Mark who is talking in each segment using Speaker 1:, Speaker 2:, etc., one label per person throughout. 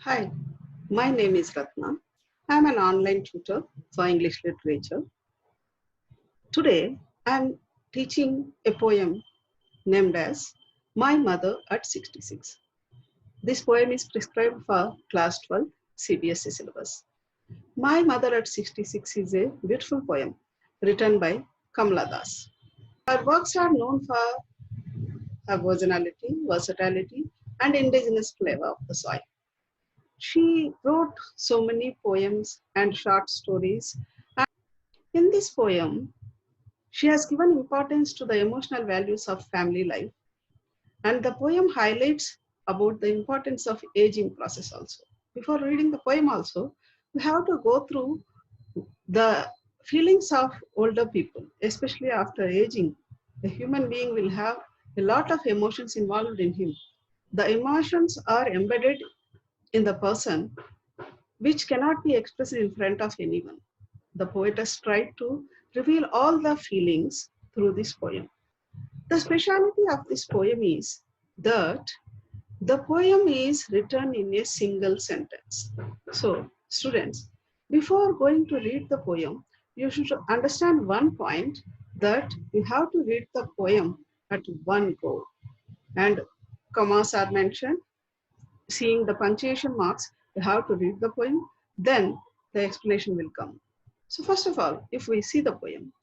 Speaker 1: Hi, my name is Ratna. I am an online tutor for English literature. Today, I am teaching a poem named as My Mother at 66. This poem is prescribed for class 12 CBSE syllabus. My Mother at 66 is a beautiful poem written by Kamala Das. Her works are known for her originality, versatility, and indigenous flavor of the soil. She wrote so many poems and short stories. In this poem, she has given importance to the emotional values of family life, and the poem highlights about the importance of aging process also. Before reading the poem also, we have to go through the feelings of older people, especially after aging. The human being will have a lot of emotions involved in him. The emotions are embedded in the person which cannot be expressed in front of anyone. The poetess tried to reveal all the feelings through this poem. The speciality of this poem is that the poem is written in a single sentence. So, students, before going to read the poem, you should understand one point that you have to read the poem at one go. And commas are mentioned. Seeing the punctuation marks, you have to read the poem, then the explanation will come. So, first of all, if we see the poem,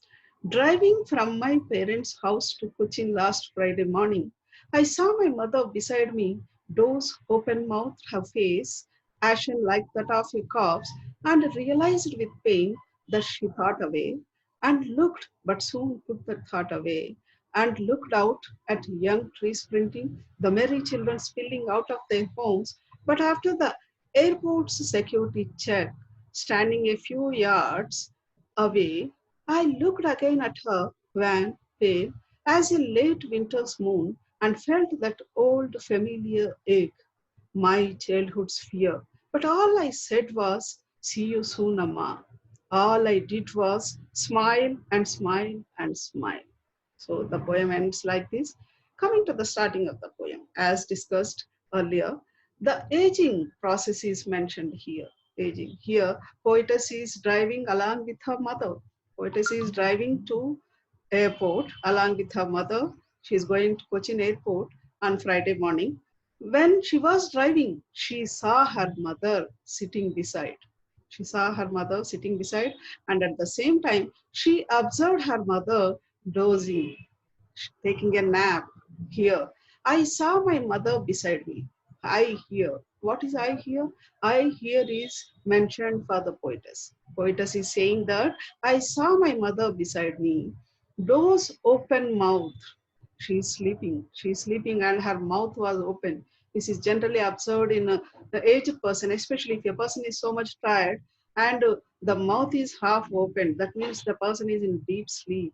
Speaker 1: driving from my parents' house to Cochin last Friday morning, I saw my mother beside me, doors open mouthed, her face ashen like that of a corpse, and realized with pain that she thought away, and looked, but soon put the thought away, and looked out at young trees sprinting, the merry children spilling out of their homes. But after the airport's security check, standing a few yards away, I looked again at her, wan, pale, as a late winter's moon, and felt that old familiar ache, my childhood's fear. But all I said was, see you soon, Amma. All I did was smile and smile and smile. So the poem ends like this. Coming to the starting of the poem, as discussed earlier, the aging process is mentioned here. Aging. Here, poetess is driving along with her mother. Poetess is driving to airport along with her mother. She is going to Cochin airport on Friday morning. When she was driving, she saw her mother sitting beside. She saw her mother sitting beside, and at the same time, she observed her mother dozing, taking a nap here. I saw my mother beside me. I hear. What is I hear? I hear is mentioned for the poetess. Poetess is saying that I saw my mother beside me. Doors open mouth. She's sleeping. She's sleeping and her mouth was open. This is generally observed in the aged person, especially if a person is so much tired and the mouth is half open. That means the person is in deep sleep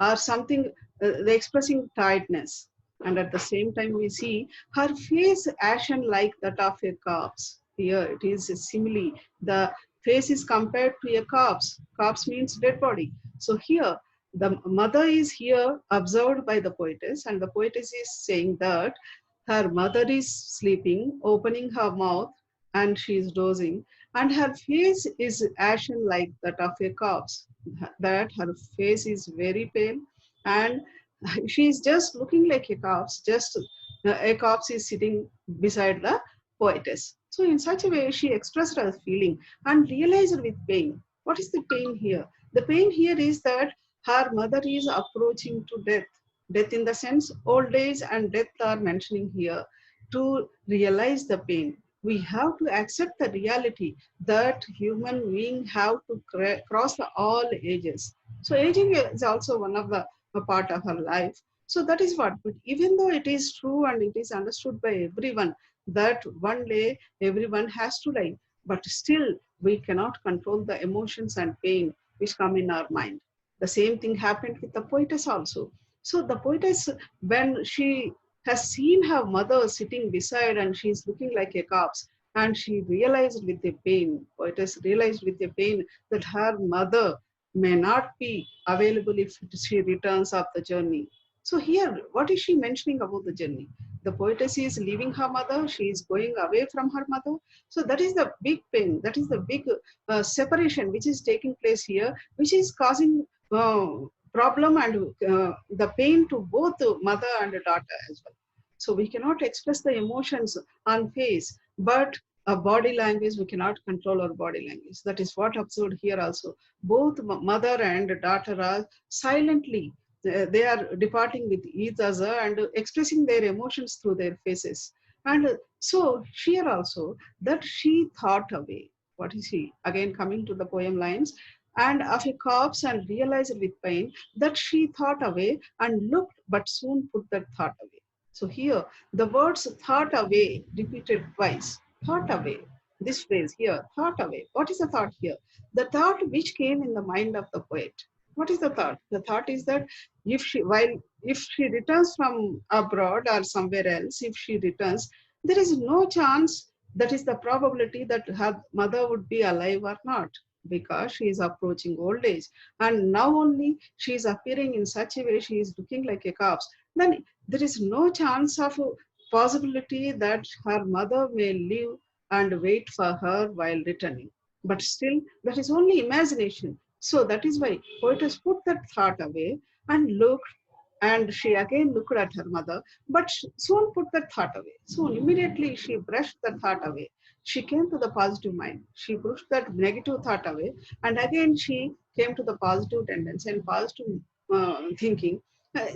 Speaker 1: or something, expressing tiredness. And at the same time, we see her face ashen like that of a corpse. Here it is a simile. The face is compared to a corpse. Corpse means dead body. So here, the mother is here observed by the poetess, and the poetess is saying that her mother is sleeping, opening her mouth, and she is dozing, and her face is ashen like that of a corpse. That her face is very pale, and she is just looking like a corpse. Just a corpse is sitting beside the poetess. So in such a way, she expressed her feeling and realized with pain. What is the pain here? The pain here is that her mother is approaching to death. Death in the sense, old age and death are mentioning here. To realize the pain, we have to accept the reality that human being have to cross the all ages. So aging is also one of the a part of her life. So that is what. But even though it is true and it is understood by everyone that one day everyone has to die, but still we cannot control the emotions and pain which come in our mind. The same thing happened with the poetess also. So the poetess, when she has seen her mother sitting beside and she is looking like a corpse, and she realized with the pain, poetess realized with the pain that her mother may not be available if she returns off the journey. So here, what is she mentioning about the journey? The poetess is leaving her mother, she is going away from her mother. So that is the big pain, that is the big separation which is taking place here, which is causing problem and the pain to both the mother and the daughter as well. So we cannot express the emotions on face, but a body language, we cannot control our body language. That is what observed here also. Both mother and daughter are silently, they are departing with each other and expressing their emotions through their faces. And so here also, that she thought away. What is she? Again coming to the poem lines. And of a corpse and realized with pain that she thought away and looked, but soon put that thought away. So here, the words thought away repeated twice. Thought away. This phrase here, thought away. What is the thought here? The thought which came in the mind of the poet. What is the thought? The thought is that if she returns from abroad or somewhere else, if she returns, there is no chance, that is the probability that her mother would be alive or not, because she is approaching old age. And now only she is appearing in such a way, she is looking like a corpse. Then there is no chance of possibility that her mother may live and wait for her while returning. But still, that is only imagination. So that is why poetess put that thought away and looked, and she again looked at her mother, but soon put that thought away. Soon, immediately she brushed that thought away. She came to the positive mind. She pushed that negative thought away, and again she came to the positive tendency and positive thinking,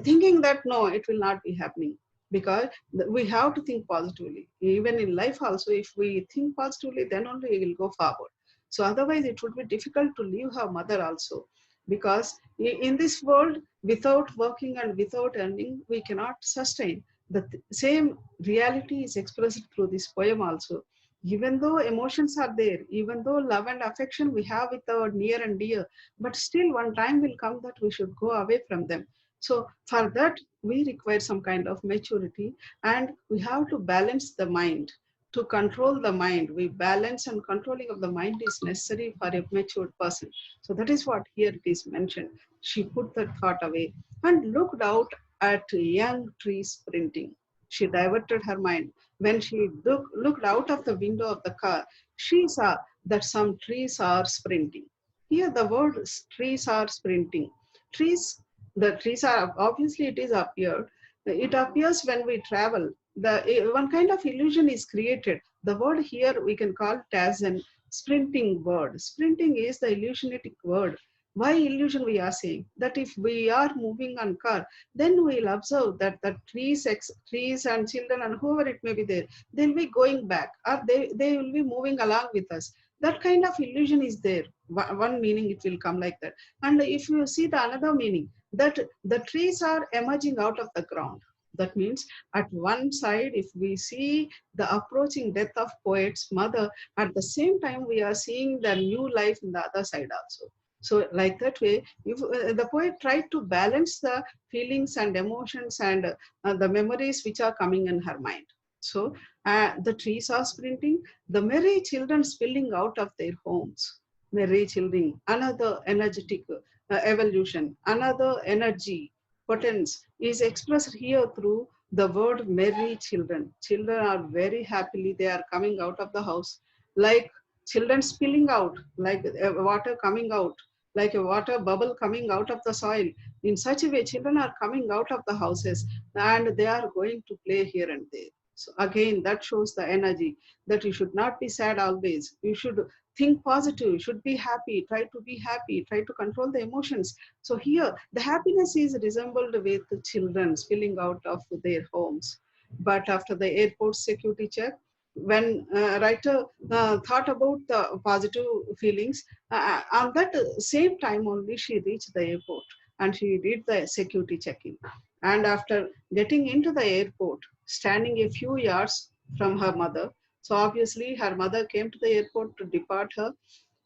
Speaker 1: thinking that no, it will not be happening, because we have to think positively. Even in life also, if we think positively, then only we will go forward. So otherwise, it would be difficult to leave her mother also, because in this world, without working and without earning, we cannot sustain. The same reality is expressed through this poem also. Even though emotions are there, even though love and affection we have with our near and dear, but still one time will come that we should go away from them. So for that, we require some kind of maturity, and we have to balance the mind. To control the mind, we balance and controlling of the mind is necessary for a matured person. So that is what here it is mentioned. She put that thought away and looked out at young trees sprinting. She diverted her mind. When she looked out of the window of the car, she saw that some trees are sprinting. Here the word trees are sprinting. Trees, the trees are, obviously it is appeared. It appears when we travel. One kind of illusion is created. The word here we can call it as an sprinting word. Sprinting is the illusionatic word. Why illusion we are saying? That if we are moving on car, then we'll observe that the trees and children and whoever it may be there, they'll be going back, or they will be moving along with us. That kind of illusion is there. One meaning it will come like that. And if you see the another meaning, that the trees are emerging out of the ground. That means at one side, if we see the approaching death of poet's mother, at the same time we are seeing the new life in the other side also. So like that way, if the poet tried to balance the feelings and emotions and the memories which are coming in her mind. So the trees are sprinting, the merry children spilling out of their homes. Merry children, another energetic evolution, another energy, potence is expressed here through the word merry children. Children are very happily, they are coming out of the house, like children spilling out, like water coming out, like a water bubble coming out of the soil. In such a way, children are coming out of the houses and they are going to play here and there. So again, that shows the energy that you should not be sad always. You should think positive, you should be happy, try to be happy, try to control the emotions. So here, the happiness is resembled with the children spilling out of their homes. But after the airport security check, when writer thought about the positive feelings, on that same time only she reached the airport and she did the security check-in. And after getting into the airport, standing a few yards from her mother, so obviously her mother came to the airport to depart her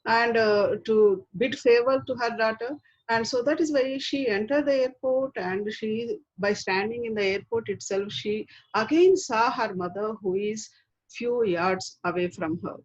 Speaker 1: and to bid farewell to her daughter. And so that is why she entered the airport, and she, by standing in the airport itself, she again saw her mother who is few yards away from her.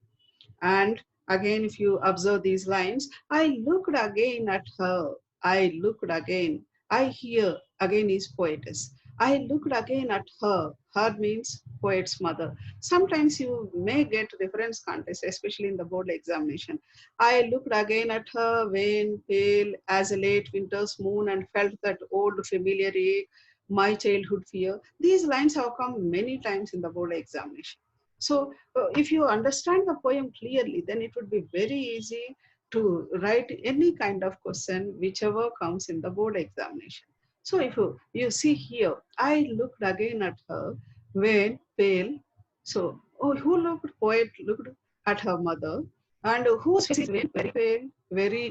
Speaker 1: And again, if you observe these lines, I looked again at her, I looked again, I hear again is poetess. I looked again at her. Her means poet's mother. Sometimes you may get reference contest, especially in the board examination. I looked again at her, wan, pale as a late winter's moon, and felt that old familiar ache, my childhood fear. These lines have come many times in the board examination. So, if you understand the poem clearly, then it would be very easy to write any kind of question, whichever comes in the board examination. So, if you see here, I looked again at her when pale. So, who looked? Poet looked at her mother, and whose face is very pale, very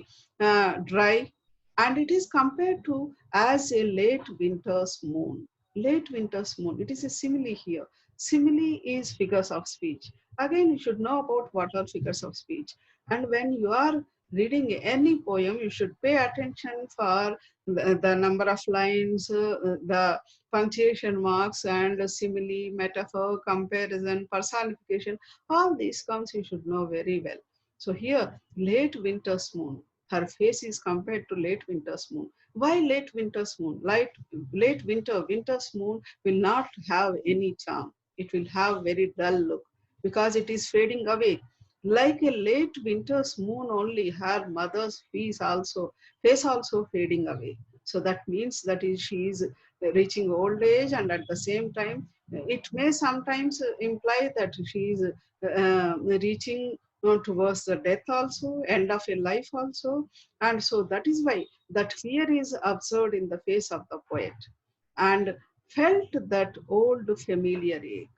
Speaker 1: dry, and it is compared to as a late winter's moon. Late winter's moon. It is a simile here. Simile is figures of speech. Again, you should know about what are figures of speech. And when you are reading any poem, you should pay attention for the number of lines, the punctuation marks, and simile, metaphor, comparison, personification. All these comes you should know very well. So here, late winter's moon. Her face is compared to late winter's moon. Why late winter's moon? Late winter's moon will not have any charm. It will have very dull look because it is fading away. Like a late winter's moon only, her mother's face also fading away. So that means that she is reaching old age, and at the same time, it may sometimes imply that she is reaching towards the death also, end of a life also. And so that is why that fear is observed in the face of the poet, and felt that old familiar ache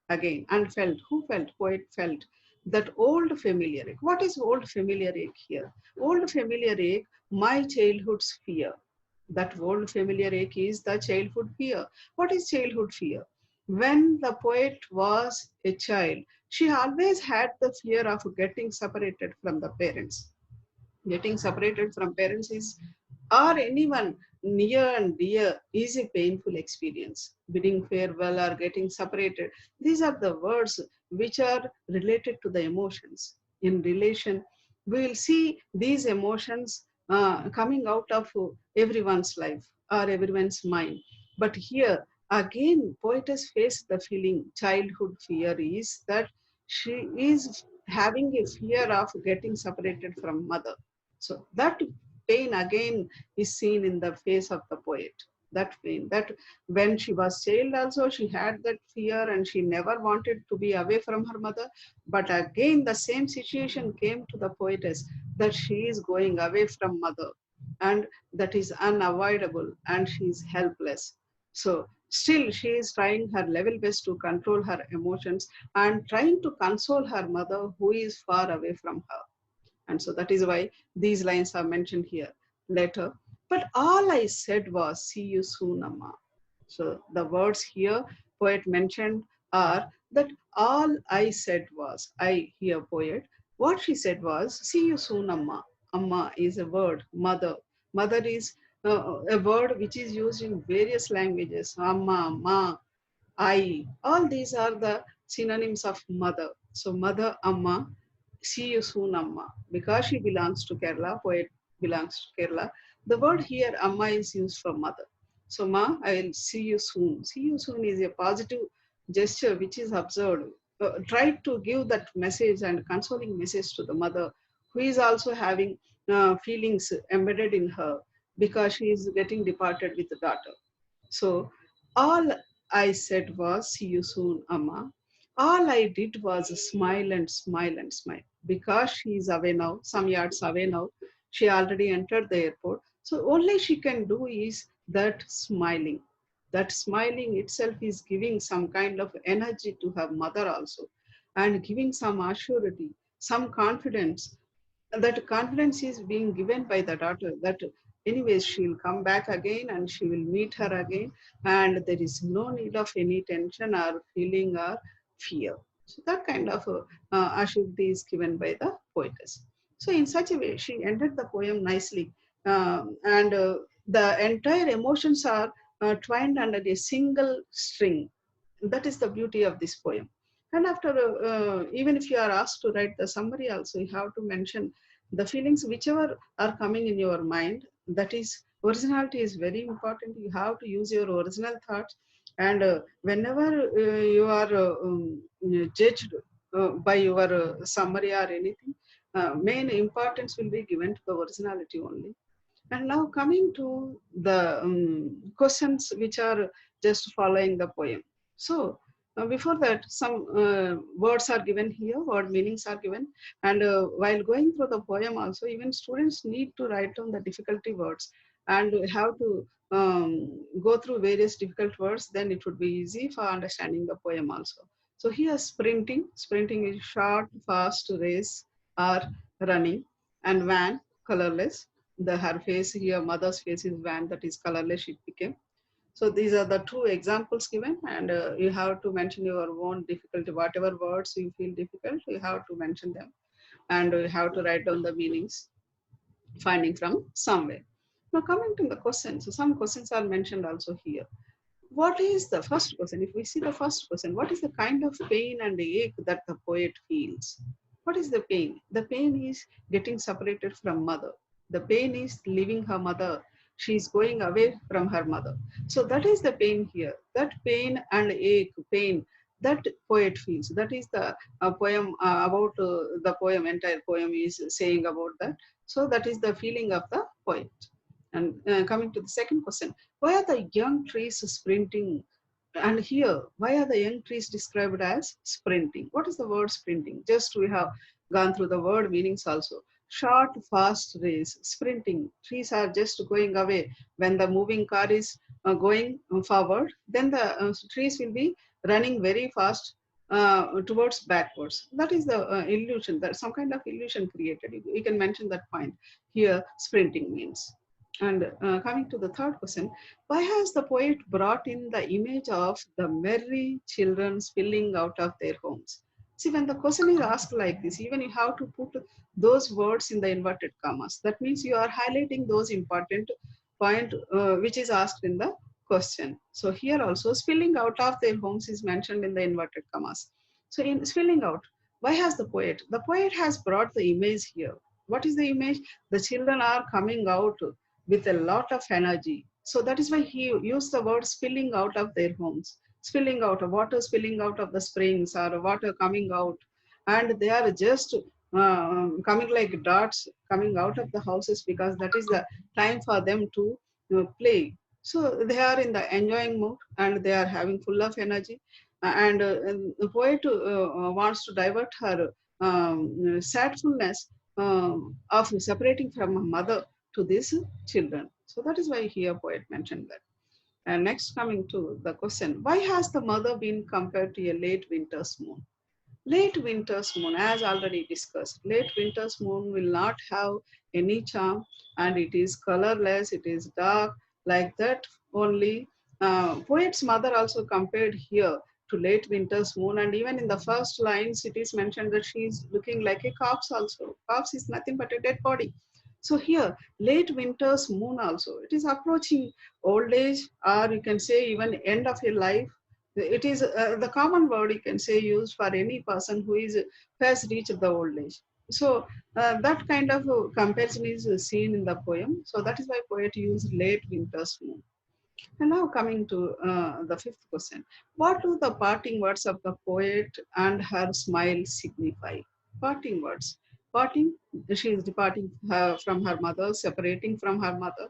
Speaker 1: again, and felt, who felt? Poet felt that old familiar ache. What is old familiar ache here? Old familiar ache, my childhood's fear. That old familiar ache is the childhood fear. What is childhood fear? When the poet was a child, she always had the fear of getting separated from the parents. Getting separated from parents is, or anyone near and dear, is a painful experience. Bidding farewell or getting separated, these are the words which are related to the emotions. In relation, we will see these emotions coming out of everyone's life or everyone's mind. But here, again, poetess face the feeling, childhood fear is that she is having a fear of getting separated from mother. So that pain again is seen in the face of the poet. That pain, that when she was child also she had that fear and she never wanted to be away from her mother. But again the same situation came to the poetess, that she is going away from mother, and that is unavoidable and she is helpless. So still she is trying her level best to control her emotions and trying to console her mother who is far away from her. And so that is why these lines are mentioned here later. But all I said was, see you soon, Amma. So the words here, poet mentioned are that all I said was, I hear poet, what she said was, see you soon, Amma. Amma is a word, mother. Mother is a word which is used in various languages. Amma, ma, I. All these are the synonyms of mother. So mother, Amma, see you soon, Amma. Because she belongs to Kerala, poet belongs to Kerala. The word here, Amma, is used for mother. So, Ma, I will see you soon. See you soon is a positive gesture which is observed. Try to give that message and consoling message to the mother, who is also having feelings embedded in her because she is getting departed with the daughter. So, all I said was, see you soon, Amma. All I did was smile and smile and smile. Because she is away now, some yards away now, she already entered the airport. So, only she can do is that smiling. That smiling itself is giving some kind of energy to her mother also, and giving some assurity, some confidence. That confidence is being given by the daughter, that anyways she'll come back again and she will meet her again, and there is no need of any tension or feeling or fear. So that kind of assurity is given by the poetess. So in such a way she ended the poem nicely, and the entire emotions are twined under a single string. That is the beauty of this poem. And after, even if you are asked to write the summary also, you have to mention the feelings whichever are coming in your mind. That is Originality is very important. You have to use your original thoughts, and whenever you are judged by your summary or anything, main importance will be given to the originality only. And now coming to the questions which are just following the poem. So before that, some words are given here, word meanings are given. And while going through the poem also, even students need to write down the difficulty words and have to go through various difficult words, then it would be easy for understanding the poem also. So here sprinting, sprinting is short, fast race or running, and van, colorless. The her face here, mother's face is van, that is colorless, it became. So these are the two examples given, and you have to mention your own difficulty, whatever words you feel difficult, you have to mention them, and you have to write down the meanings, finding from somewhere. Now coming to the questions, so some questions are mentioned also here. What is the first question? If we see the first question, what is the kind of pain and ache that the poet feels? What is the pain? The pain is getting separated from mother. The pain is leaving her mother. She is going away from her mother. So that is the pain here. That pain and ache, pain that poet feels. That is the poem about the poem. Entire poem is saying about that. So that is the feeling of the poet. And coming to the second question, why are the young trees sprinting? And here, why are the young trees described as sprinting? What is the word sprinting? Just we have gone through the word meanings also. Short, fast race, sprinting. Trees are just going away. When the moving car is going forward, then the trees will be running very fast towards backwards. That is the illusion, that some kind of illusion created. You can mention that point. Here, sprinting means. And coming to the third question, why has the poet brought in the image of the merry children spilling out of their homes? See, when the question is asked like this, even you have to put those words in the inverted commas. That means you are highlighting those important point which is asked in the question. So here also spilling out of their homes is mentioned in the inverted commas. So in spilling out, why has the poet? The poet has brought the image here. What is the image? The children are coming out with a lot of energy. So that is why he used the word spilling out of their homes, spilling out of water, spilling out of the springs or water coming out. And they are just coming like dots coming out of the houses because that is the time for them to play. So they are in the enjoying mood and they are having full of energy. And the poet wants to divert her sadfulness of separating from her mother to these children. So that is why here poet mentioned that. And next coming to the question, why has the mother been compared to a late winter's moon? Late winter's moon, as already discussed, late winter's moon will not have any charm and it is colorless, it is dark, like that only. Poet's mother also compared here to late winter's moon, and even in the first lines, it is mentioned that she is looking like a corpse also. Corpse is nothing but a dead body. So here, late winter's moon also, it is approaching old age, or you can say even end of your life. It is the common word you can say used for any person who has reached the old age. So that kind of comparison is seen in the poem. So that is why poet used late winter's moon. And now coming to the fifth question. What do the parting words of the poet and her smile signify? Parting words. Parting, she is departing from her mother, separating from her mother.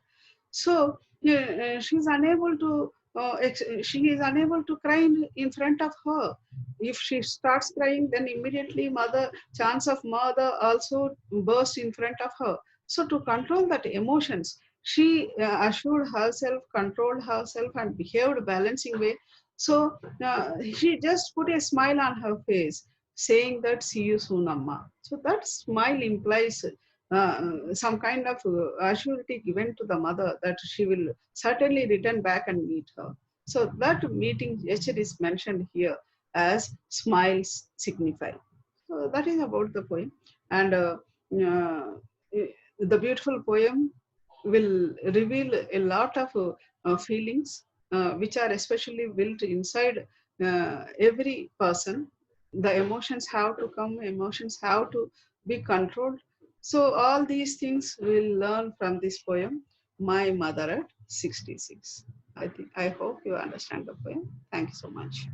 Speaker 1: So she is unable to she is unable to cry in front of her. If she starts crying, then immediately mother chance of mother also burst in front of her. So to control that emotions, she assured herself, controlled herself, and behaved balancing way. So she just put a smile on her face, saying that "See you soon, Amma." So that smile implies some kind of assurity given to the mother that she will certainly return back and meet her. So that meeting gesture is mentioned here as smiles signify. So that is about the poem. And uh, the beautiful poem will reveal a lot of feelings which are especially built inside every person. The emotions have to come, emotions have to be controlled. So all these things we'll learn from this poem. my mother at 66. I hope you understand the poem. Thank you so much.